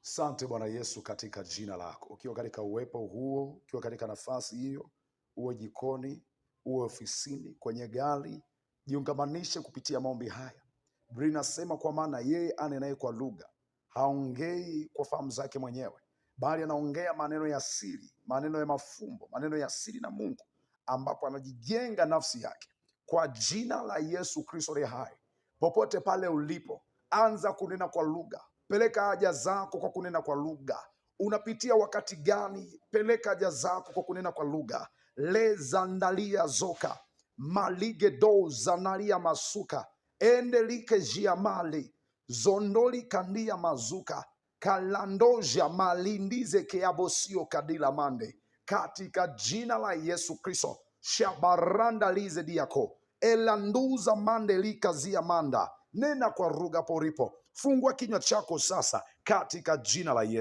Sante Bwana Yesu, katika jina lako. Ukiwa katika uwepo huo, ukiwa katika nafasi hiyo, uwe jikoni, uwe ofisini, kwenye gari, jiungamanishe kupitia maombi haya. Biblia inasema kwa maana yeye anenaye kwa lugha haongei kwa fahamu zake mwenyewe, bali anaongea maneno ya siri, maneno ya mafumbo, maneno ya siri na Mungu, ambapo anajijenga nafsi yake. Kwa jina la Yesu Kristo aliye hai, popote pale ulipo, anza kunena kwa lugha. Peleka haja zako kwa kunena kwa lugha. Unapitia wakati gani? Peleka haja zako kwa kunena kwa lugha. Lezandalia zoka maligedo zanalia masuka endelike jiamali zondoli kandia mazuka kalandoja malindize keabosio kadila mande, katika jina la Yesu Kristo. Shabaranda lize diako elanduza mande likazia manda. Nena kwa lugha poripo. Fungua kinywa chako sasa katika jina la Yesu.